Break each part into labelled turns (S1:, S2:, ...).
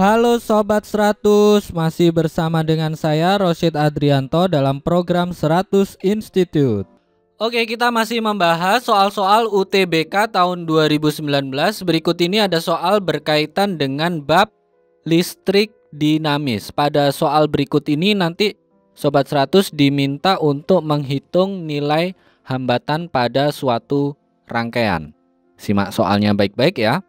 S1: Halo Sobat 100, masih bersama dengan saya Rosyid Adrianto dalam program 100 Institute. Oke, kita masih membahas soal-soal UTBK tahun 2019. Berikut ini ada soal berkaitan dengan bab listrik dinamis. Pada soal berikut ini nanti Sobat 100 diminta untuk menghitung nilai hambatan pada suatu rangkaian. Simak soalnya baik-baik ya.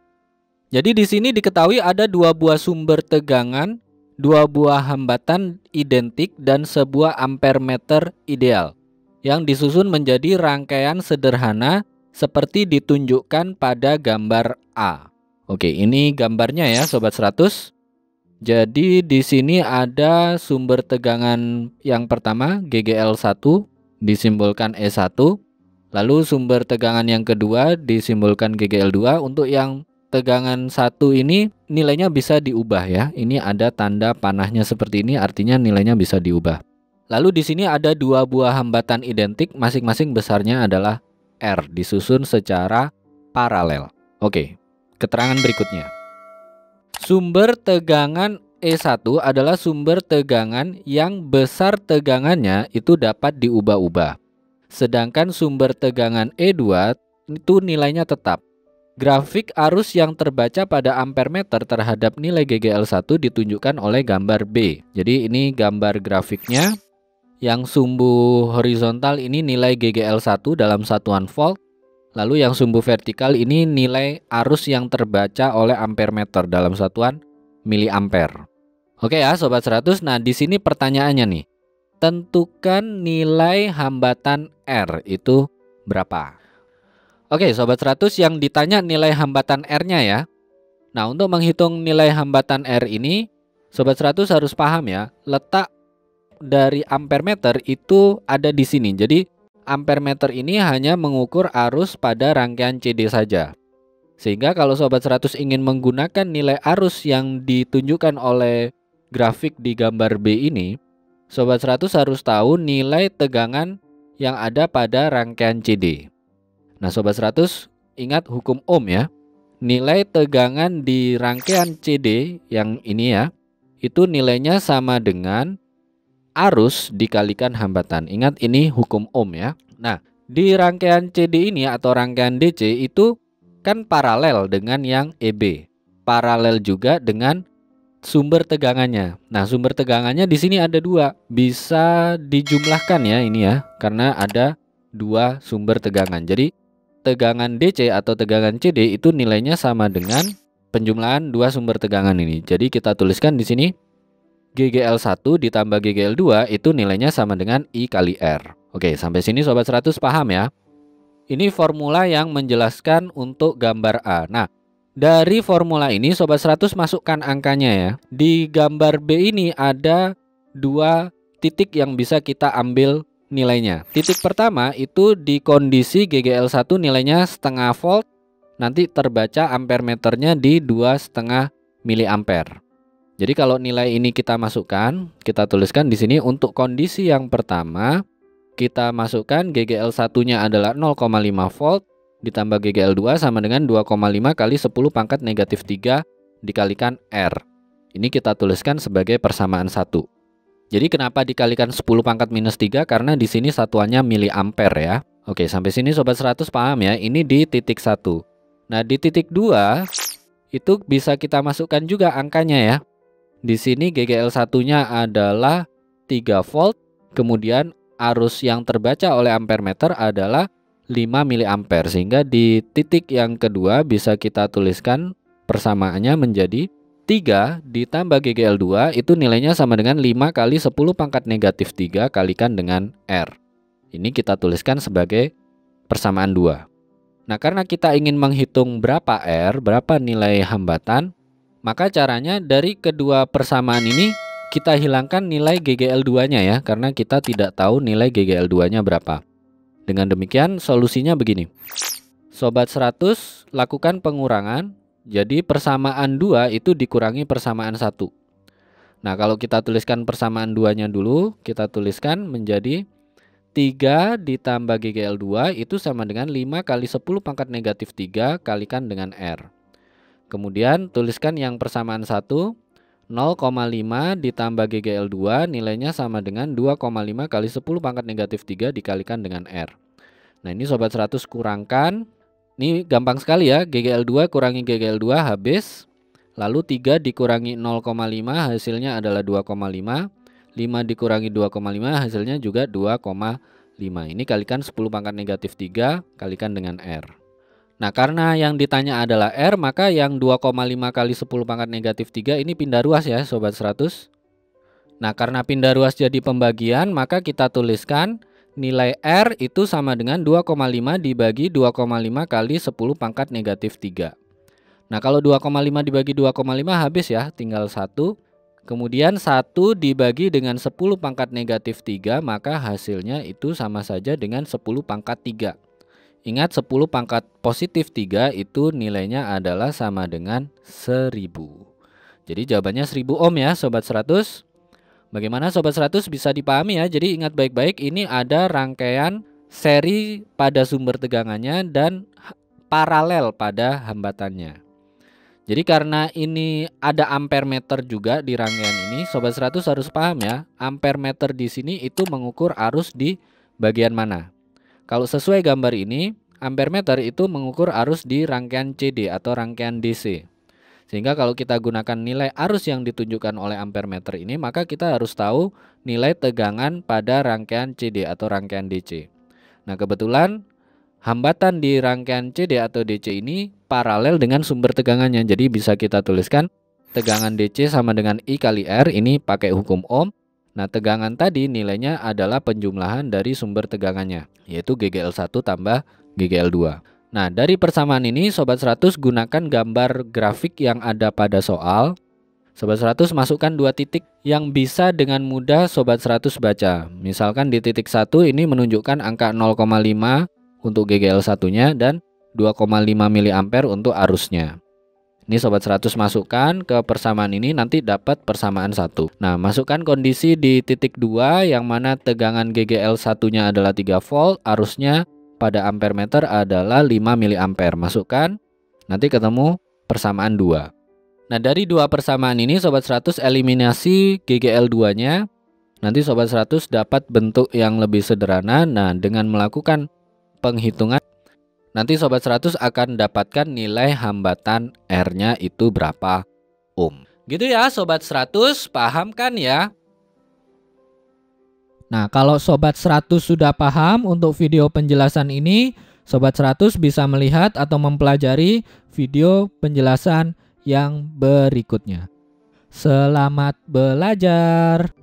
S1: Jadi di sini diketahui ada dua buah sumber tegangan, dua buah hambatan identik dan sebuah ampere meter ideal yang disusun menjadi rangkaian sederhana seperti ditunjukkan pada gambar A. Oke, ini gambarnya ya Sobat 100. Jadi di sini ada sumber tegangan yang pertama GGL1 disimbolkan E1, lalu sumber tegangan yang kedua disimbolkan GGL2. Untuk yang tegangan 1 ini nilainya bisa diubah ya. Ini ada tanda panahnya seperti ini, artinya nilainya bisa diubah. Lalu di sini ada dua buah hambatan identik, masing-masing besarnya adalah R, disusun secara paralel. Oke, keterangan berikutnya. Sumber tegangan E1 adalah sumber tegangan yang besar tegangannya itu dapat diubah-ubah. Sedangkan sumber tegangan E2 itu nilainya tetap. Grafik arus yang terbaca pada ampere meter terhadap nilai GGL1 ditunjukkan oleh gambar B. Jadi ini gambar grafiknya. Yang sumbu horizontal ini nilai GGL1 dalam satuan volt. Lalu yang sumbu vertikal ini nilai arus yang terbaca oleh ampere meter dalam satuan miliampere. Oke ya Sobat 100, nah di sini pertanyaannya nih. Tentukan nilai hambatan R itu berapa? Oke Sobat 100, yang ditanya nilai hambatan R-nya ya. Nah untuk menghitung nilai hambatan R ini Sobat 100 harus paham ya, letak dari ampere meter itu ada di sini. Jadi ampere meter ini hanya mengukur arus pada rangkaian CD saja. Sehingga kalau Sobat 100 ingin menggunakan nilai arus yang ditunjukkan oleh grafik di gambar B ini, Sobat 100 harus tahu nilai tegangan yang ada pada rangkaian CD. Nah Sobat 100 ingat hukum Ohm ya. Nilai tegangan di rangkaian CD yang ini ya, itu nilainya sama dengan arus dikalikan hambatan. Ingat ini hukum Ohm ya. Nah di rangkaian CD ini atau rangkaian DC itu kan paralel dengan yang EB. Paralel juga dengan sumber tegangannya. Nah sumber tegangannya di sini ada dua. Bisa dijumlahkan ya ini ya. Karena ada dua sumber tegangan. Jadi tegangan DC atau tegangan CD itu nilainya sama dengan penjumlahan dua sumber tegangan ini. Jadi kita tuliskan di sini GGL1 ditambah GGL2 itu nilainya sama dengan I kali R. Oke, sampai sini Sobat 100 paham ya? Ini formula yang menjelaskan untuk gambar A. Nah, dari formula ini Sobat 100 masukkan angkanya ya. Di gambar B ini ada dua titik yang bisa kita ambil nilainya. Titik pertama itu di kondisi GGL1 nilainya setengah volt, nanti terbaca ampere meternya di 2,5 miliampere. Jadi kalau nilai ini kita masukkan, kita tuliskan di sini untuk kondisi yang pertama, kita masukkan GGL1-nya adalah 0,5 volt ditambah GGL2 sama dengan 2,5 kali 10 pangkat negatif 3 dikalikan R. Ini kita tuliskan sebagai persamaan 1. Jadi kenapa dikalikan 10 pangkat minus 3? Karena di sini satuannya miliampere ya. Oke, sampai sini Sobat 100 paham ya. Ini di titik 1. Nah, di titik 2 itu bisa kita masukkan juga angkanya ya. Di sini GGL1-nya adalah 3 volt. Kemudian arus yang terbaca oleh ampere meter adalah 5 miliampere. Sehingga di titik yang kedua bisa kita tuliskan persamaannya menjadi 3 ditambah GGL2 itu nilainya sama dengan 5 kali 10 pangkat negatif 3 kalikan dengan R. Ini kita tuliskan sebagai persamaan 2. Nah karena kita ingin menghitung berapa R, berapa nilai hambatan, maka caranya dari kedua persamaan ini kita hilangkan nilai GGL2-nya ya. Karena kita tidak tahu nilai GGL2-nya berapa. Dengan demikian solusinya begini. Sobat 100 lakukan pengurangan. Jadi persamaan 2 itu dikurangi persamaan 1. Nah kalau kita tuliskan persamaan 2-nya dulu, kita tuliskan menjadi 3 ditambah GGL2 itu sama dengan 5 kali 10 pangkat negatif 3 kalikan dengan R. Kemudian tuliskan yang persamaan 1. 0,5 ditambah GGL2 nilainya sama dengan 2,5 kali 10 pangkat negatif 3 dikalikan dengan R. Nah ini Sobat 100 kurangkan. Ini gampang sekali ya, GGL2 kurangi GGL2 habis. Lalu 3 dikurangi 0,5 hasilnya adalah 2,5. 5 dikurangi 2,5 hasilnya juga 2,5. Ini kalikan 10 pangkat negatif 3 kalikan dengan R. Nah karena yang ditanya adalah R, maka yang 2,5 kali 10 pangkat negatif 3 ini pindah ruas ya Sobat 100. Nah karena pindah ruas jadi pembagian, maka kita tuliskan nilai R itu sama dengan 2,5 dibagi 2,5 kali 10 pangkat negatif 3. Nah kalau 2,5 dibagi 2,5 habis ya, tinggal 1. Kemudian 1 dibagi dengan 10 pangkat negatif 3, maka hasilnya itu sama saja dengan 10 pangkat 3. Ingat 10 pangkat positif 3 itu nilainya adalah sama dengan 1000. Jadi jawabannya 1000 ohm ya Sobat 100. Bagaimana Sobat 100 bisa dipahami ya. Jadi ingat baik-baik, ini ada rangkaian seri pada sumber tegangannya dan paralel pada hambatannya. Jadi karena ini ada ampere meter juga di rangkaian ini, Sobat 100 harus paham ya. Ampere meter di sini itu mengukur arus di bagian mana. Kalau sesuai gambar ini, ampere meter itu mengukur arus di rangkaian CD atau rangkaian DC. Sehingga kalau kita gunakan nilai arus yang ditunjukkan oleh ampere meter ini, maka kita harus tahu nilai tegangan pada rangkaian CD atau rangkaian DC. Nah kebetulan hambatan di rangkaian CD atau DC ini paralel dengan sumber tegangannya. Jadi bisa kita tuliskan tegangan DC sama dengan I kali R, ini pakai hukum Ohm. Nah tegangan tadi nilainya adalah penjumlahan dari sumber tegangannya, yaitu GGL1 tambah GGL2. Nah dari persamaan ini Sobat 100 gunakan gambar grafik yang ada pada soal. Sobat 100 masukkan 2 titik yang bisa dengan mudah Sobat 100 baca. Misalkan di titik 1 ini menunjukkan angka 0,5 untuk GGL1-nya dan 2,5 mA untuk arusnya. Ini Sobat 100 masukkan ke persamaan ini, nanti dapat persamaan 1. Nah masukkan kondisi di titik 2 yang mana tegangan GGL1-nya adalah 3 volt, arusnya pada ampere meter adalah 5 mA. Masukkan, nanti ketemu persamaan 2. Nah dari 2 persamaan ini Sobat 100 eliminasi GGL2-nya. Nanti Sobat 100 dapat bentuk yang lebih sederhana. Nah dengan melakukan penghitungan, nanti Sobat 100 akan dapatkan nilai hambatan R-nya itu berapa ohm. Gitu ya Sobat 100, paham kan ya? Nah, kalau Sobat 100 sudah paham untuk video penjelasan ini, Sobat 100 bisa melihat atau mempelajari video penjelasan yang berikutnya. Selamat belajar!